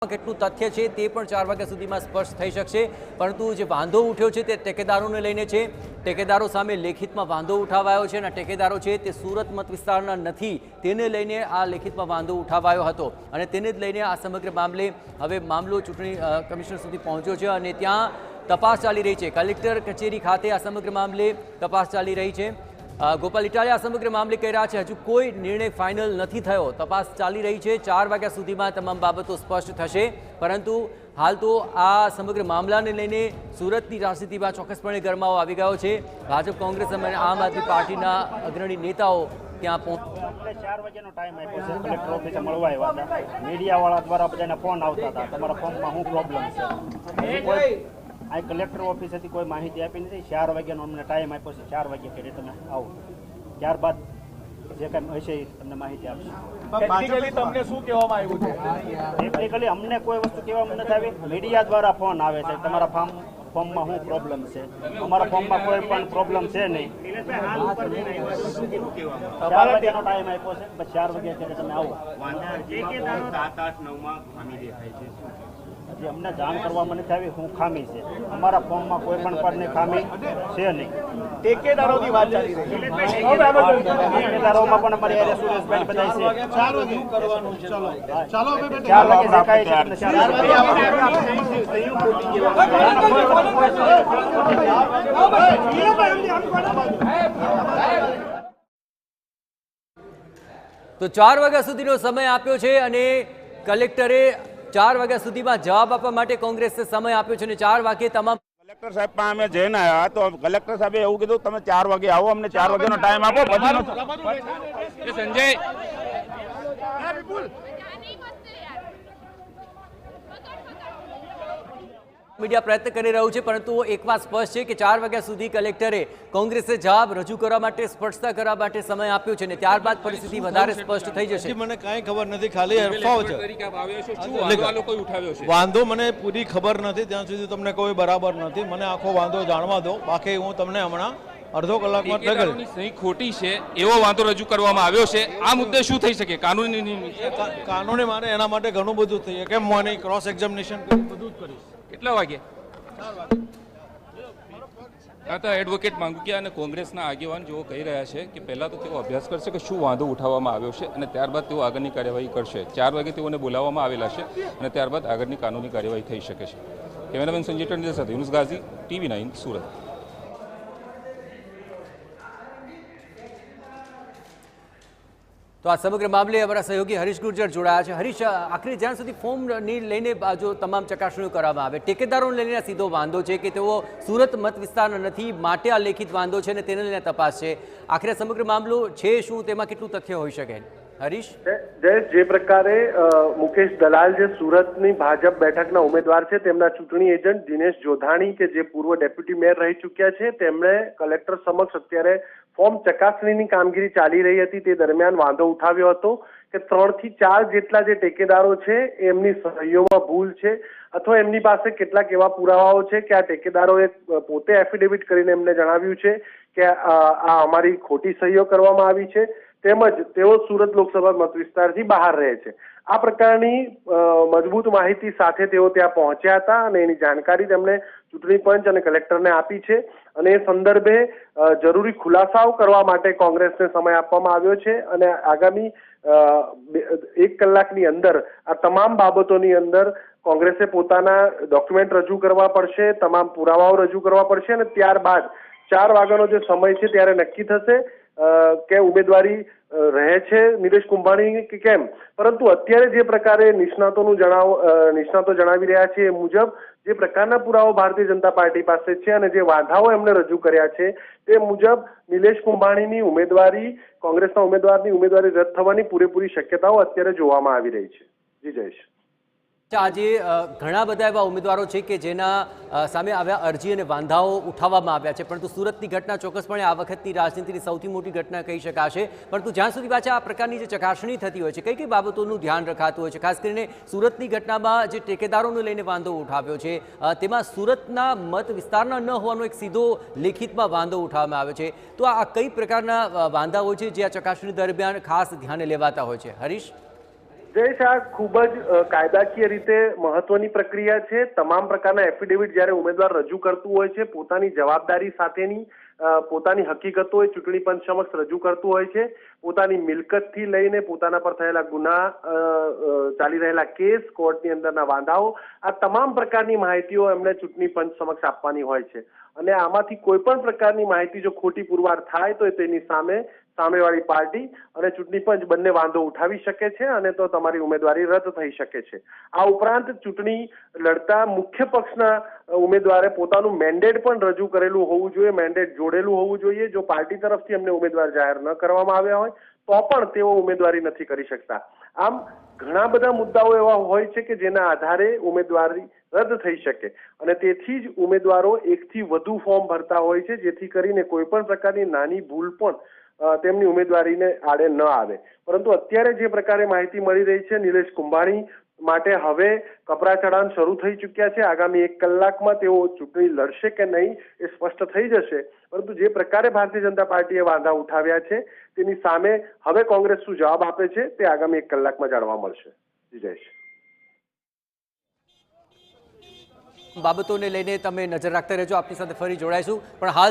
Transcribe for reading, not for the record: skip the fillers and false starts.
કેટલું તથ્ય છે તે પણ 4 વાગ્યા સુધીમાં સ્પષ્ટ થઈ શકશે, પરંતુ જે વાંધો ઉઠ્યો છે તે ટેકેદારોને લઈને છે। ટેકેદારો સામે લેખિતમાં વાંધો ઉઠાવાયો છે અને ટેકેદારો છે તે સુરત મત વિસ્તારના નથી, તેને લઈને આ લેખિતમાં વાંધો ઉઠાવાયો હતો અને તેને જ લઈને આ સમગ્ર મામલે હવે મામલો ચૂંટણી કમિશનર સુધી પહોંચ્યો છે અને ત્યાં તપાસ ચાલી રહી છે। કલેક્ટર કચેરી ખાતે આ સમગ્ર મામલે તપાસ ચાલી રહી છે। ગોપાલ ઇટાલિયા આ સમગ્ર મામલે કહી રહ્યા છે હજુ કોઈ નિર્ણય ફાઇનલ નથી થયો, તપાસ ચાલી રહી છે। 4 વાગ્યા સુધીમાં તમામ બાબતો સ્પષ્ટ થશે, પરંતુ હાલ તો આ સમગ્ર મામલાને લઈને સુરતની રાજનીતિમાં ચોક્કસપણે ગરમાવો આવી ગયો છે। ભાજપ, કોંગ્રેસ અને આમ આદમી પાર્ટીના અગ્રણી નેતાઓ ત્યાં 4 વાગ્યાનો ટાઈમ આપ્યો છે। કલેક્ટર ઓફિસે મળવા આવ્યા હતા, મીડિયાવાળા દ્વારા બધાને ફોન આવતા હતા, તમારા ફોર્મમાં શું પ્રોબ્લેમ છે। આ કલેક્ટર ઓફિસેથી કોઈ માહિતી આપી નથી। 4 વાગ્યાનો અમને ટાઈમ આપ્યો છે, 4 વાગ્યા કરી તમે આવો, ત્યારબાદ જે કંઈ હશે એ તમને માહિતી આપશે। ટેકનિકલી તમને શું કહેવામાં આવ્યું છે? ટેકનિકલી અમને કોઈ વસ્તુ કહેવામાં નથી આવી, મીડિયા દ્વારા ફોન આવે છે તમારા ફોર્મમાં શું પ્રોબ્લેમ છે। અમારા ફોર્મમાં કોઈ પણ પ્રોબ્લેમ છે નહીં। 4 વાગ્યાનો ટાઈમ આપ્યો છે, બસ 4 વાગ્યા ત્યારે તમે આવો। 7, 8, 9માં ખામી દેખાય છે। હજી અમને જાણ કરવામાં નથી આવી શું ખામી છે। અમારા ફોર્મમાં કોઈ પણ પરની ખામી છે નહીં। ઠેકેદારોની વાત ચાલી રહી છે, ઠેકેદારોમાં પણ અમારી અરે સુરેશભાઈ બધા છે। ચાલો શું કરવાનું છે? ચાલો હવે 4 વાગે દેખાય છે તમને 4 વાગ્યા સુધીનો સમય આપ્યો છે અને કલેક્ટરે 4 વાગ્યા સુધીમાં જવાબ આપવા માટે કોંગ્રેસે સમય આપ્યો છે અને 4 વાગે તમામ કલેક્ટર સાહેબ પણ અમે જઈને આવ્યા તો કલેક્ટર સાહેબે એવું કીધું તમે 4 વાગે આવો, અમને 4 વાગ્યાનો ટાઈમ આપો પછી સંજય મીડિયા પ્રયત્ન કરી રહ્યું છે, પરંતુ એક વાત સ્પષ્ટ છે કે 4 વાગ્યા સુધી કલેક્ટરે કોંગ્રેસે જવાબ રજૂ કરવા માટે, સ્પષ્ટતા કરવા માટે સમય આપ્યો છે અને ત્યારબાદ પરિસ્થિતિ વધારે સ્પષ્ટ થઈ જશે। મને કાંઈ ખબર નથી, ખાલી અફવાઓ છે। વાંધો મને પૂરી ખબર નથી, ત્યાં સુધી તમને કોઈ બરાબર નથી। મને આખો વાંધો જાણવા દો, બાકી હું તમને હમણાં અડધો કલાકમાં સહી ખોટી છે એવો વાંધો રજૂ કરવામાં આવ્યો છે। આ મુદ્દે શું થઈ શકે? કાનૂની મારે એના માટે ઘણું બધું થઈ શકે, હું એની ક્રોસ એક્ઝામિનેશન બધું જ કરીશ। કેટલા વાગે? આ તો એડવોકેટ માંગુકિયા અને કોંગ્રેસના આગેવાન જેઓ કહી રહ્યા છે કે પહેલાં તો તેઓ અભ્યાસ કરશે કે શું વાંધો ઉઠાવવામાં આવ્યો છે અને ત્યારબાદ તેઓ આગળની કાર્યવાહી કરશે। 4 વાગે તેઓને બોલાવવામાં આવેલા છે અને ત્યારબાદ આગળની કાનૂની કાર્યવાહી થઈ શકે છે। કેમેરામેન સંજય ટંડેલ સાથે યુનુસ ગાઝી, TV9 સુરત। તો આ સમગ્ર મામલે અમારા સહયોગી હરીશ ગુર્જર જોડાયા છે। હરીશ, આખરે જ્યાં સુધી ફોર્મની લઈને જો તમામ ચકાસણીઓ કરવામાં આવે, ઠેકેદારોને લઈને સીધો વાંધો છે કે તેઓ સુરત મત વિસ્તારના નથી, માટે આ લેખિત વાંધો છે અને તેને લઈને તપાસ છે, આખરે સમગ્ર મામલો છે શું, તેમાં કેટલું તથ્ય હોઈ શકે? હરીશ, જે પ્રકારે મુકેશ દલાલ જે સુરતની ભાજપ બેઠકના ઉમેદવાર છે, તેમના ચૂંટણી એજન્ટ દિનેશ જોધાણી કે જે પૂર્વ ડેપ્યુટી મેયર રહી ચૂક્યા છે, તેમણે કલેક્ટર સમક્ષ અત્યારે ફોર્મ ચકાસણીની કામગીરી ચાલી રહી હતી તે દરમિયાન વાંધો ઉઠાવ્યો હતો કે 3 થી 4 જેટલા જે ટેકેદારો છે એમની સહીઓમાં ભૂલ છે અથવા એમની પાસે કેટલાક એવા પુરાવાઓ છે કે આ ટેકેદારોએ પોતે એફિડેવિટ કરીને એમને જણાવ્યું છે કે આ અમારી ખોટી સહીઓ કરવામાં આવી છે, તેમજ તેઓ સુરત લોકસભા મત વિસ્તારથી બહાર રહે છે। આ પ્રકારની મજબૂત માહિતી સાથે તેઓ ત્યાં પહોંચ્યા હતા અને એની જાણકારી તેમણે ચૂંટણી પંચ અને કલેક્ટરને આપી છે અને એ સંદર્ભે જરૂરી ખુલાસાઓ કરવા માટે કોંગ્રેસને સમય આપવામાં આવ્યો છે અને આગામી 1 કલાકની અંદર આ તમામ બાબતોની અંદર કોંગ્રેસે પોતાના ડોક્યુમેન્ટ રજૂ કરવા પડશે, તમામ પુરાવાઓ રજૂ કરવા પડશે અને ત્યારબાદ 4 વાગ્યાનો જે સમય છે ત્યારે નક્કી થશે કે ઉમેદવારી રહે છે નિલેશ કુંભાણી કે કેમ। પરંતુ અત્યારે જે પ્રકારે નિષ્ણાતો જણાવી રહ્યા છે એ મુજબ જે પ્રકારના પુરાવો ભારતીય જનતા પાર્ટી પાસે છે અને જે વાંધાઓ એમણે રજૂ કર્યા છે તે મુજબ નિલેશ કુંભાણીની ઉમેદવારી, કોંગ્રેસના ઉમેદવારની ઉમેદવારી રદ થવાની પૂરેપૂરી શક્યતાઓ અત્યારે જોવામાં આવી રહી છે। જી જયેશ। આજે ઘણા બધા એવા ઉમેદવારો છે કે જેના સામે આવ્યા અરજી અને વાંધાઓ ઉઠાવવામાં આવ્યા છે, પરંતુ સુરતની ઘટના ચોક્કસપણે આ વખતની રાજનીતિની સૌથી મોટી ઘટના કહી શકાશે। પરંતુ જ્યાં સુધી પાછા આ પ્રકારની જે ચકાસણી થતી હોય છે, કઈ કઈ બાબતોનું ધ્યાન રખાતું હોય છે, ખાસ કરીને સુરતની ઘટનામાં જે ટેકેદારોને લઈને વાંધો ઉઠાવ્યો છે તેમાં સુરતના મત વિસ્તારના ન હોવાનો એક સીધો લેખિતમાં વાંધો ઉઠાવવામાં આવ્યો છે, તો આ કઈ પ્રકારના વાંધા હોય છે જે આ ચકાસણી દરમિયાન ખાસ ધ્યાને લેવાતા હોય છે? હરીશ, જયેશ, આ ખૂબ જ કાયદાકીય રીતે મહત્વની પ્રક્રિયા છે. તમામ પ્રકારના એફિડેવિટ જ્યારે ઉમેદવાર રજૂ કરતું હોય છે, પોતાની જવાબદારી સાથેની પોતાની હકીકતો એ ચૂંટણી પંચ સમક્ષ રજૂ કરતું હોય છે. પોતાની મિલકતથી લઈને પોતાના પર થયેલા ગુના, ચાલી રહેલા કેસ, કોર્ટની અંદરના વાંધાઓ, આ તમામ પ્રકારની માહિતીઓ એમણે ચૂંટણી પંચ સમક્ષ આપવાની હોય છે. અને આમાંથી કોઈ પણ પ્રકારની માહિતી જો ખોટી પુરવાર થાય તો તેની સામેવાળી પાર્ટી અને ચૂંટણી પંચ બંને વાંધો ઉઠાવી શકે છે અને તો તમારી ઉમેદવારી રદ થઈ શકે છે. આ ઉપરાંત ચૂંટણી લડતા મુખ્ય પક્ષના ઉમેદવારે પોતાનું મેન્ડેટ પણ રજૂ કરેલું હોવું જોઈએ, મેન્ડેટ જોડેલું હોવું જોઈએ. જો પાર્ટી તરફથી એમને ઉમેદવાર જાહેર ન કરવામાં આવ્યા હોય તો પણ તેઓ ઉમેદવારી નથી કરી શકતા. આમ ઘણા બધા મુદ્દાઓ એવા હોય છે કે જેના આધારે ઉમેદવારી રદ થઈ શકે અને તેથી જ ઉમેદવારો એકથી વધુ ફોર્મ ભરતા હોય છે, જેથી કરીને કોઈ પણ પ્રકારની નાની ભૂલ પણ તેમની ઉમેદવારીને આડે ન આવે. પરંતુ અત્યારે જે પ્રકારે માહિતી મળી રહી છે, નિલેશ કુંભાણી માટે હવે કપરા ચઢાણ શરૂ થઈ ચૂક્યા છે. આગામી 1 કલાકમાં તેઓ ચૂંટણી લડશે કે નહીં એ સ્પષ્ટ થઈ જશે. પરંતુ જે પ્રકારે ભારતીય જનતા પાર્ટીએ વાંધા ઉઠાવ્યા છે તેની સામે હવે કોંગ્રેસ શું જવાબ આપે છે તે આગામી 1 કલાકમાં જાણવા મળશે. જયેશ, બાબતોને લઈને તમે નજર રાખતા રહેજો. આપની સાથે ફરી જોડાઈશું, પણ હાલ